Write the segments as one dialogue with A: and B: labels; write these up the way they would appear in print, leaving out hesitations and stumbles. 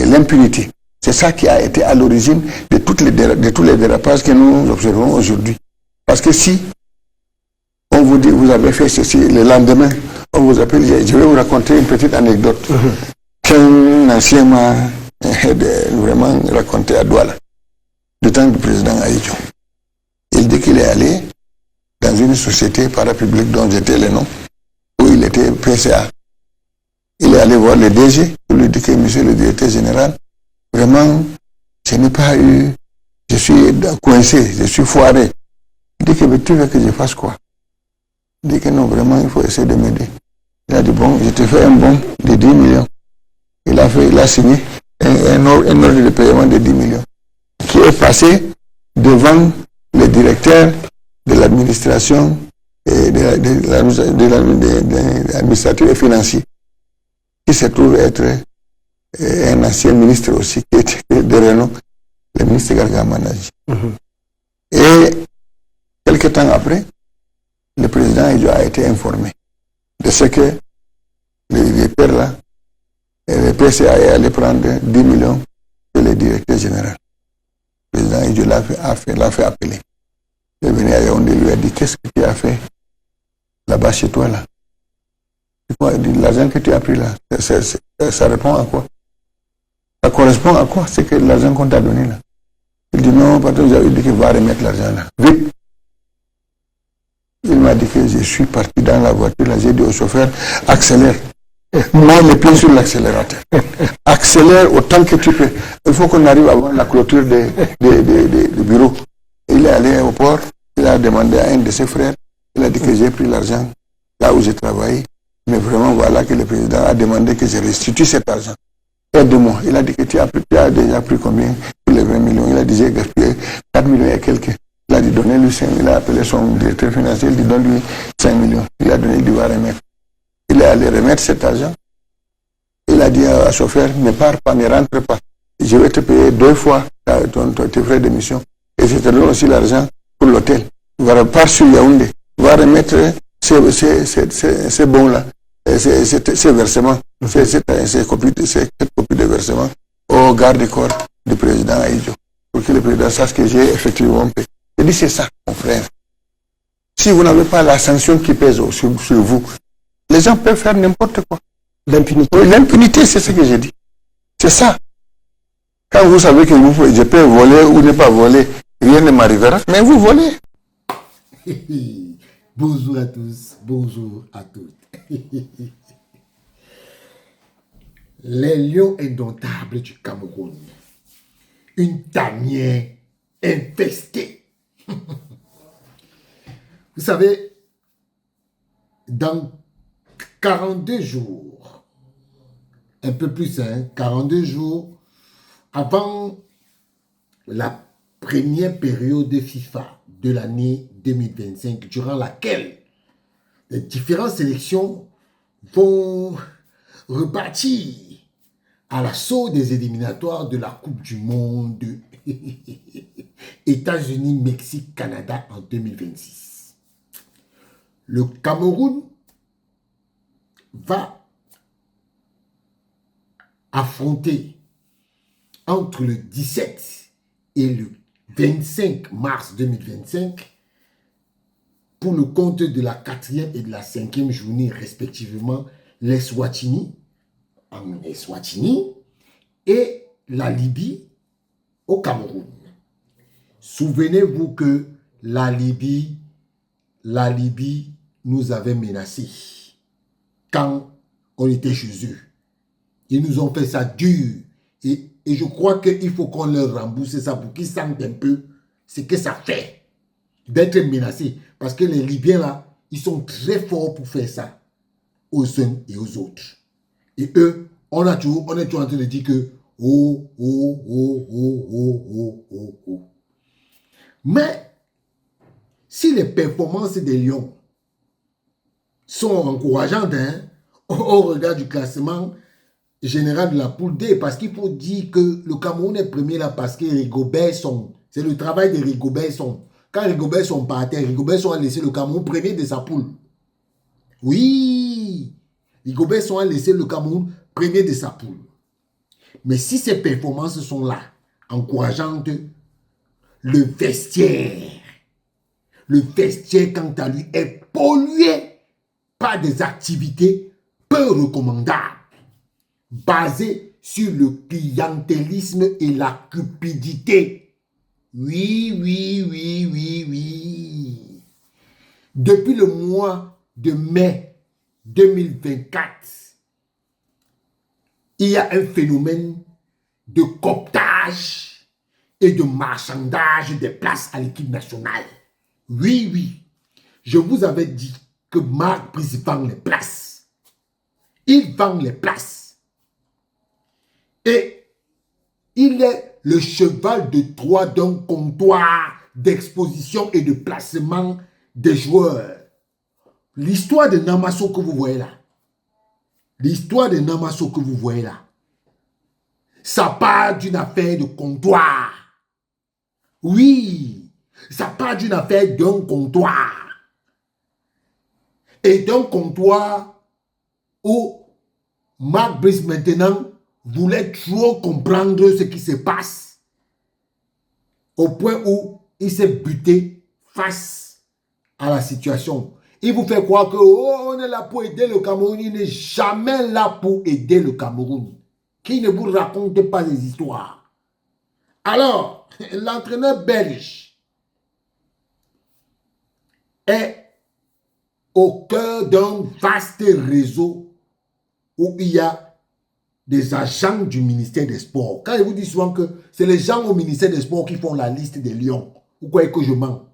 A: l'impunité. C'est ça qui a été à l'origine de tous les dérapages que nous observons aujourd'hui. Parce que si on vous dit, vous avez fait ceci, le lendemain, on vous appelle, je vais vous raconter une petite anecdote qu'un ancien m'a vraiment raconté à Douala, du temps du président Ahidjo. Il dit qu'il est allé dans une société parapublique dont j'étais le nom, où il était PCA. Il est allé voir le DG, pour lui dire que monsieur le directeur général, vraiment, je n'ai pas eu, je suis coincé, je suis foiré. Il dit que mais tu veux que je fasse quoi? Il dit que non, vraiment, il faut essayer de m'aider. Il a dit, bon, je te fais un bon de 10 millions. Il a signé un ordre de paiement de 10 millions, qui est passé devant le directeur de l'administration et de l'administrateur et financier, qui se trouve être un ancien ministre aussi, qui était de renom, le ministre Garga Manaji. Et quelques temps après, le président Ahidjo a été informé de ce que les pères là, le PCA est allé prendre 10 millions de le directeur général. Le président Ahidjo l'a fait appeler. Il est venu à Yaoundé, lui a dit, qu'est-ce que tu as fait là-bas chez toi là? L'argent que tu as pris là, ça répond à quoi? Ça correspond à quoi? C'est que l'argent qu'on t'a donné là. Il dit non, patron, j'avais dit qu'il va remettre l'argent là. Vite! Il m'a dit que je suis parti dans la voiture là, j'ai dit au chauffeur, accélère. Mets les pieds sur l'accélérateur. Accélère autant que tu peux. Il faut qu'on arrive avant la clôture des bureaux. Il est allé au port, il a demandé à un de ses frères, il a dit que j'ai pris l'argent là où j'ai travaillé. Mais vraiment, voilà que le président a demandé que je restitue cet argent. Aide-moi. Il a dit que tu as déjà pris combien pour les 20 millions. Il a dit j'ai gaspillé 4 millions et quelques. Il a dit donnez-lui 5 millions. Il a appelé son directeur financier, il dit donne-lui 5 millions. Il a donné, il dit va remettre. Il est allé remettre cet argent. Il a dit à chauffeur, ne pars pas, ne rentre pas. Je vais te payer 2 fois tes frais de mission. Et je te donne aussi l'argent pour l'hôtel. Va repartir sur Yaoundé. Va remettre ces bons-là, ces versements, ces copies de versements au garde-corps du président Ahidjo. Pour que le président sache que j'ai effectivement payé. Je dis c'est ça, mon frère. Si vous n'avez pas la sanction qui pèse sur vous, les gens peuvent faire n'importe quoi. L'impunité. Oui, l'impunité, c'est ce que j'ai dit. C'est ça. Quand vous savez que je peux voler ou ne pas voler, rien ne m'arrivera, mais vous volez.
B: Bonjour à tous, bonjour à toutes. Les lions indomptables du Cameroun. Une tanière infestée. Vous savez, dans 42 jours, un peu plus, 42 jours avant la première période de FIFA de l'année 2025, durant laquelle les différentes sélections vont repartir à l'assaut des éliminatoires de la Coupe du Monde États-Unis, Mexique, Canada en 2026. Le Cameroun va affronter entre le 17 et le 25 mars 2025 pour le compte de la 4e et de la 5e journée respectivement les Swatini en Eswatini et la Libye au Cameroun. Souvenez-vous que la Libye nous avait menacés quand on était chez eux. Ils nous ont fait ça dur et je crois qu'il faut qu'on leur rembourse ça pour qu'ils sentent un peu ce que ça fait d'être menacés. Parce que les Libyens là, ils sont très forts pour faire ça aux uns et aux autres. Et eux, on est toujours en train de dire que Mais si les performances des Lions sont encourageantes au regard du classement général de la poule D, parce qu'il faut dire que le Cameroun est premier là parce que Rigobert sont. C'est le travail de Rigobert sont. Quand Rigobert sont partis, Rigobert sont a laissé le Cameroun premier de sa poule. Oui, Rigobert sont a laissé le Cameroun premier de sa poule. Mais si ces performances sont là, encourageantes, le vestiaire, quant à lui, est pollué par des activités peu recommandables, basées sur le clientélisme et la cupidité. Oui. Depuis le mois de mai 2024, il y a un phénomène de cooptage et de marchandage des places à l'équipe nationale. Oui. Je vous avais dit que Marc Brice vend les places. Il vend les places. Et il est le cheval de Troie d'un comptoir d'exposition et de placement des joueurs. L'histoire de Namasso que vous voyez là, ça part d'une affaire de comptoir. Oui, ça part d'une affaire d'un comptoir. Et d'un comptoir où Marc Brice maintenant voulait trop comprendre ce qui se passe au point où il s'est buté face à la situation. Il vous fait croire que on est là pour aider le Cameroun. Il n'est jamais là pour aider le Cameroun. Qui ne vous raconte pas des histoires. Alors, l'entraîneur belge est au cœur d'un vaste réseau où il y a des agents du ministère des Sports. Quand je vous dis souvent que c'est les gens au ministère des Sports qui font la liste des lions, vous croyez que je mens?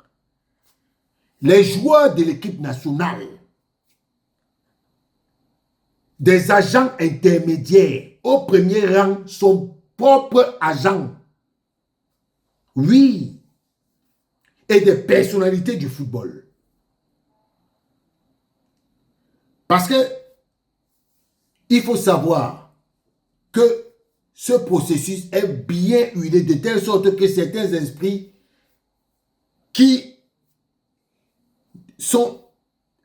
B: Les joueurs de l'équipe nationale, des agents intermédiaires, au premier rang, son propre agent. Oui. Et des personnalités du football. Parce que il faut savoir que ce processus est bien huilé de telle sorte que certains esprits qui sont,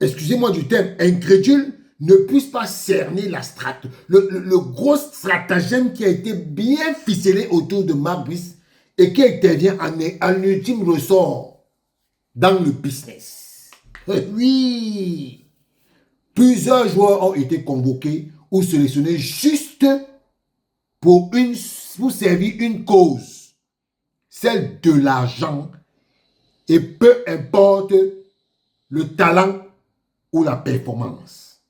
B: excusez-moi du terme, incrédules, ne puissent pas cerner le gros stratagème qui a été bien ficelé autour de Marc Brice et qui intervient en ultime ressort dans le business. Oui, plusieurs joueurs ont été convoqués ou sélectionnés juste pour servir une cause, celle de l'argent, et peu importe le talent ou la performance.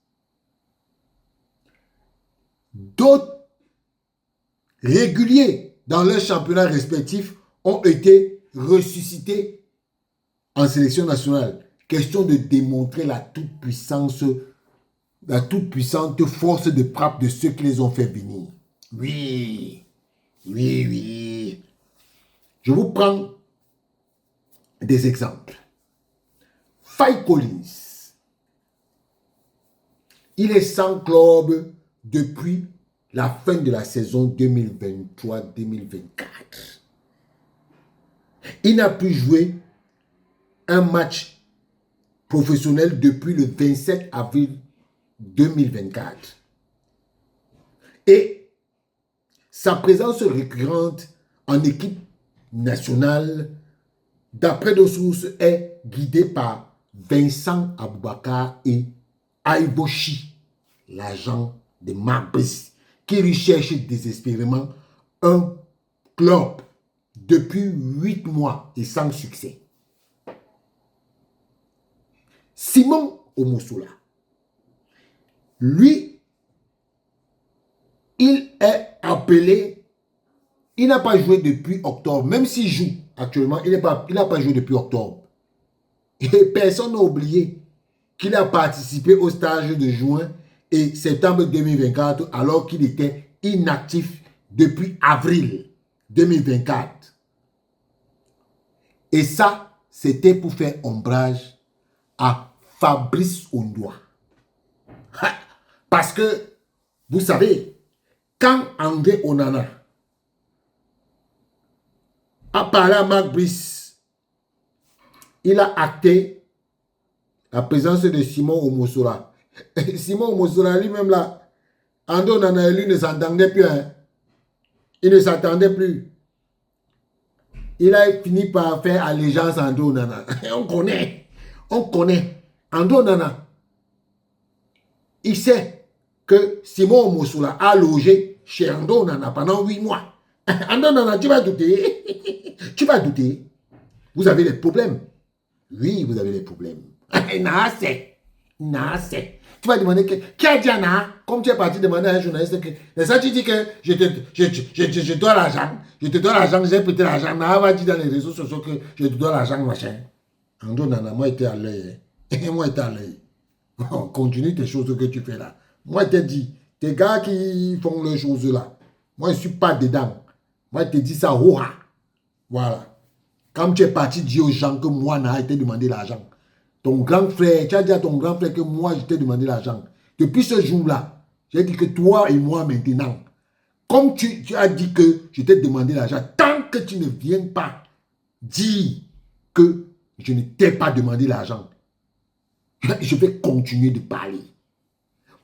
B: D'autres réguliers dans leurs championnats respectifs ont été ressuscités en sélection nationale. Question de démontrer la toute-puissante force de frappe de ceux qui les ont fait venir. Oui. Je vous prends des exemples. Faye Collins, il est sans club depuis la fin de la saison 2023-2024. Il n'a pu jouer un match professionnel depuis le 27 avril 2024. Et sa présence récurrente en équipe nationale, d'après nos sources, est guidée par Vincent Aboubakar et Aiboshi, l'agent de Marc Brice, qui recherche désespérément un club depuis 8 mois et sans succès. Simon Omosola, lui, il est appelé, il n'a pas joué depuis octobre, même s'il joue actuellement, il n'a pas joué depuis octobre. Et personne n'a oublié qu'il a participé au stage de juin et septembre 2024 alors qu'il était inactif depuis avril 2024. Et ça, c'était pour faire ombrage à Fabrice Ondoa. Parce que, vous savez, quand André Onana a parlé à Marc Brice, il a acté la présence de Simon Omosola. Simon Omosola lui-même là, André Onana et lui ne s'entendaient plus. Hein. Il ne s'attendait plus. Il a fini par faire allégeance à Ando Nana. On connaît. On connaît. Ando Nana, il sait que Simon Mousoula a logé chez Ando Nana pendant 8 mois. Ando Nana, tu vas douter. Tu vas douter. Vous avez des problèmes. Oui, vous avez des problèmes. Naha c'est. Tu vas demander qui a dit à Naha, comme tu es parti demander à un journaliste que, c'est ça tu dis que je dois l'argent, je te dois l'argent, j'ai prêté l'argent. Naha va dire dans les réseaux sociaux que je te dois l'argent, machin. Ando Nana, moi j'étais à l'œil. Moi j'étais à l'œil. Continue tes choses que tu fais là. Moi je t'ai dit, tes gars qui font les choses là, moi je ne suis pas dedans. Moi je te dis ça, ouah. Voilà. Quand tu es parti dire aux gens que moi, Naha, été demandé l'argent. Ton grand frère, tu as dit à ton grand frère que moi, je t'ai demandé l'argent. Depuis ce jour-là, j'ai dit que toi et moi maintenant, comme tu as dit que je t'ai demandé l'argent, tant que tu ne viens pas dire que je ne t'ai pas demandé l'argent, je vais continuer de parler.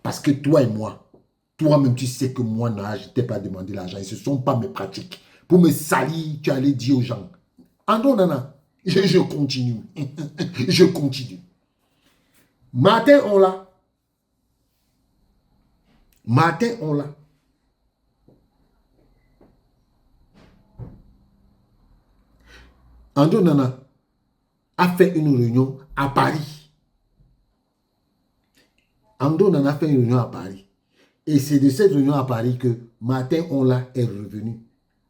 B: Parce que toi et moi, toi-même, tu sais que moi, Naha, je ne t'ai pas demandé l'argent. Et ce ne sont pas mes pratiques. Pour me salir, tu allais dire aux gens. Ando Nana, je continue. Je continue. Matin, on l'a. Matin, on l'a. Ando Nana a fait une réunion à Paris. Ando Nana a fait une réunion à Paris. Et c'est de cette réunion à Paris que Matin, on l'a est revenu.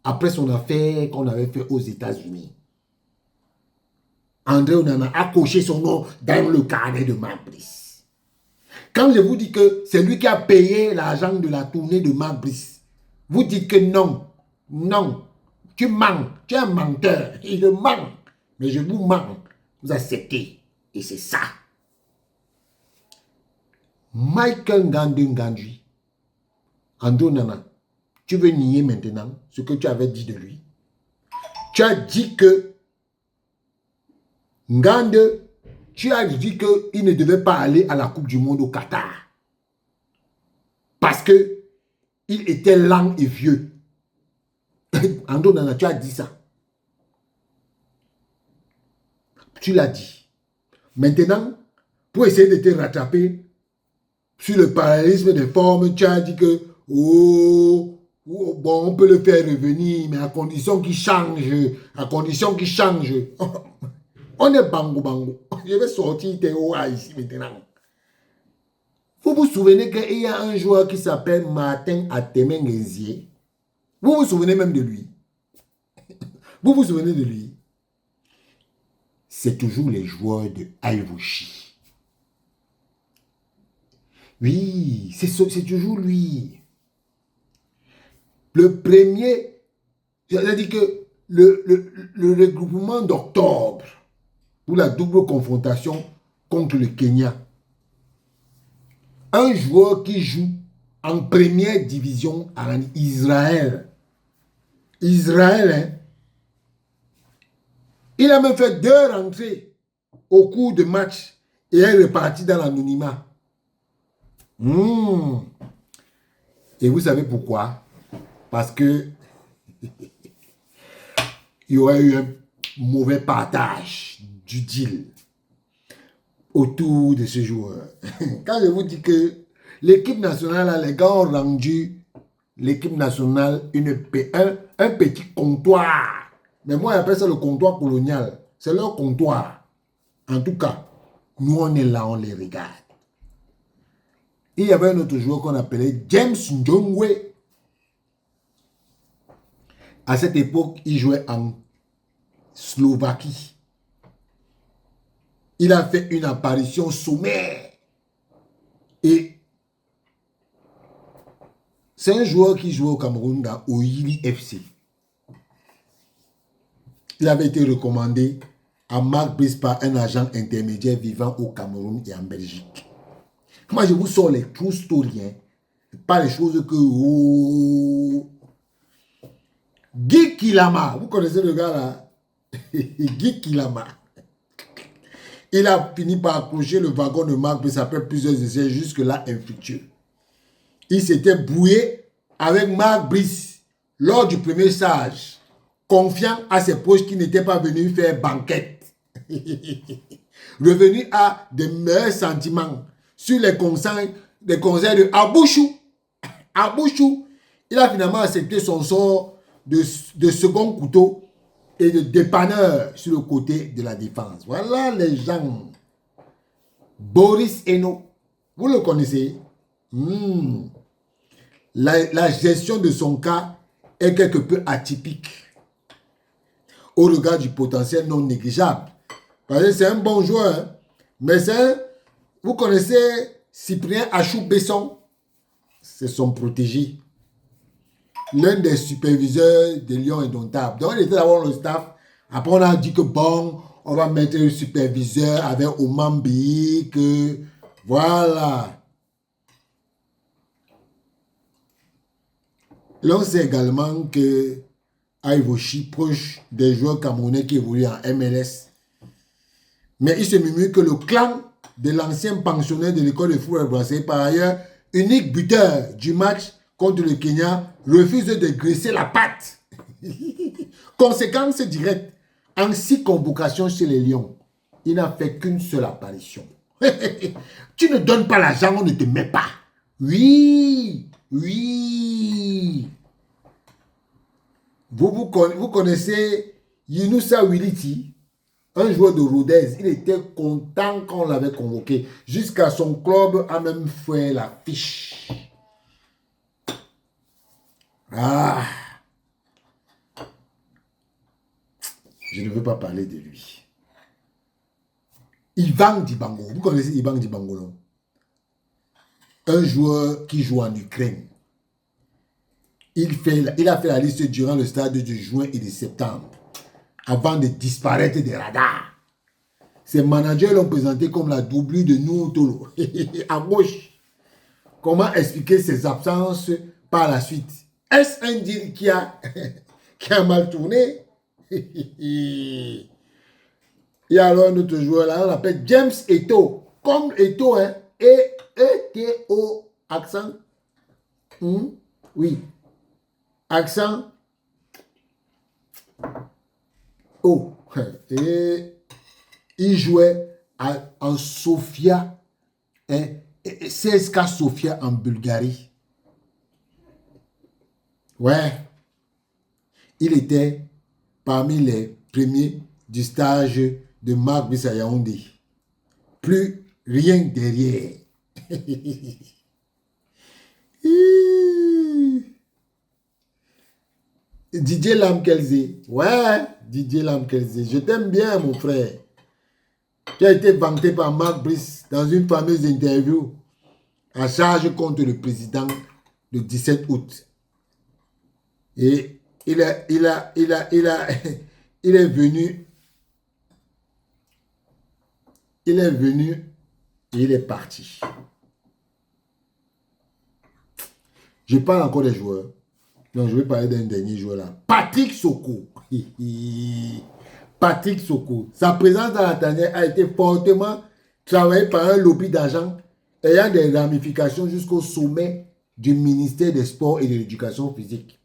B: Après son affaire qu'on avait fait aux États-Unis. André Onana a coché son nom dans le carnet de Marc Brice. Quand je vous dis que c'est lui qui a payé l'argent de la tournée de Marc Brice, vous dites que non, non, tu mens, tu es un menteur, il ment. Mais je vous mens, vous acceptez. Et c'est ça. Michael Ngandui, Ando Nana, tu veux nier maintenant ce que tu avais dit de lui. Tu as dit que Ngande, tu as dit qu'il ne devait pas aller à la Coupe du Monde au Qatar. Parce que il était lent et vieux. Ando Nana, tu as dit ça. Tu l'as dit. Maintenant, pour essayer de te rattraper sur le parallélisme des formes, tu as dit que bon, on peut le faire revenir, mais à condition qu'il change. À condition qu'il change. On est bango. Je vais sortir Théoa ici maintenant. Vous vous souvenez qu'il y a un joueur qui s'appelle Martin Atemengezie. Vous vous souvenez même de lui. Vous vous souvenez de lui. C'est toujours les joueurs de Ayvushi. Oui, c'est toujours lui. Le premier, c'est-à-dire que le regroupement d'octobre, pour la double confrontation contre le Kenya. Un joueur qui joue en première division en Israël. Israël, hein? Il a même fait 2 rentrées au cours de match et est reparti dans l'anonymat. Et vous savez pourquoi? Parce que il y aurait eu un mauvais partage du deal autour de ce joueur. Quand je vous dis que l'équipe nationale, les gars ont rendu l'équipe nationale un petit comptoir. Mais moi, j'appelle ça le comptoir colonial. C'est leur comptoir. En tout cas, nous, on est là, on les regarde. Il y avait un autre joueur qu'on appelait James Njongwe. À cette époque, il jouait en Slovaquie. Il a fait une apparition sommaire. Et c'est un joueur qui jouait au Cameroun dans Oili FC. Il avait été recommandé à Marc Brice par un agent intermédiaire vivant au Cameroun et en Belgique. Moi, je vous sors les true stories, hein. Pas les choses que... Oh. Guy Kilama, vous connaissez le gars là? Guy Kilama. Il a fini par accrocher le wagon de Marc Brice après plusieurs essais, jusque-là infructueux. Il s'était brouillé avec Marc Brice lors du premier sage, confiant à ses proches qui n'étaient pas venus faire banquette. Revenu à de meilleurs sentiments sur les conseils de Abouchou. Abouchou, il a finalement accepté son sort de second couteau et de dépanneur sur le côté de la défense. Voilà les gens. Boris Eno, vous le connaissez? La gestion de son cas est quelque peu atypique au regard du potentiel non négligeable. Parce que c'est un bon joueur, hein? Mais vous connaissez Cyprien Achou-Besson? C'est son protégé. L'un des superviseurs de Lyon Indomptable. Donc, il était d'abord le staff. Après, on a dit que bon, on va mettre le superviseur avec Omambi, que voilà. L'on sait également que Aivoshi, proche des joueurs camerounais qui évoluent en MLS, mais il se murmure que le clan de l'ancien pensionnaire de l'école de football français, par ailleurs, unique buteur du match contre le Kenya, refuse de graisser la patte. Conséquence directe, en 6 convocations chez les Lions, il n'a fait qu'une seule apparition. Tu ne donnes pas l'argent, on ne te met pas. Oui, oui. Vous connaissez Yunusa Wiliti, un joueur de Rodez. Il était content quand on l'avait convoqué. Jusqu'à son club a même fait la fiche. Ah. Je ne veux pas parler de lui. Ivan Dibango. Vous connaissez Ivan Dibango, non? Un joueur qui joue en Ukraine. Il a fait la liste durant le stade de juin et de septembre, avant de disparaître des radars. Ses managers l'ont présenté comme la doublure de Noutolo. À gauche. Comment expliquer ses absences par la suite? Est-ce un deal qui a mal tourné? Il y a alors un autre joueur là, on l'appelle James Eto'o. Comme Eto'o, hein? E-T-O, accent. Oui. Accent. O. Et il jouait en Sofia, hein? CSKA Sofia en Bulgarie. Ouais. Il était parmi les premiers du stage de Marc Bissayaoundé. Plus rien derrière. Didier Lamkelze. Ouais, Didier Lamkelze. Je t'aime bien, mon frère. Qui a été vanté par Marc Brice dans une fameuse interview à charge contre le président le 17 août. Et il est venu. Il est venu et il est parti. Je parle encore des joueurs. Donc, je vais parler d'un dernier joueur là. Patrick Soko. Patrick Soko. Sa présence dans la tanière a été fortement travaillée par un lobby d'agents ayant des ramifications jusqu'au sommet du ministère des Sports et de l'Éducation physique.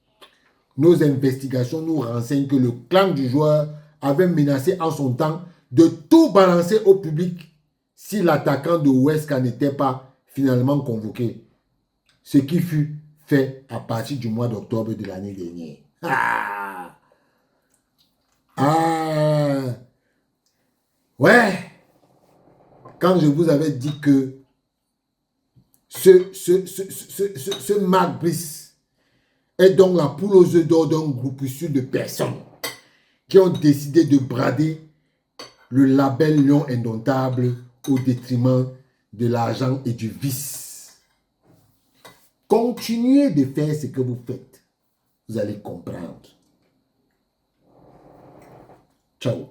B: Nos investigations nous renseignent que le clan du joueur avait menacé en son temps de tout balancer au public si l'attaquant de Huesca n'était pas finalement convoqué. Ce qui fut fait à partir du mois d'octobre de l'année dernière. Ouais. Quand je vous avais dit que ce Marc Brice est donc la poule aux œufs d'or d'un groupuscule de personnes qui ont décidé de brader le label Lion Indomptable au détriment de l'argent et du vice. Continuez de faire ce que vous faites. Vous allez comprendre. Ciao.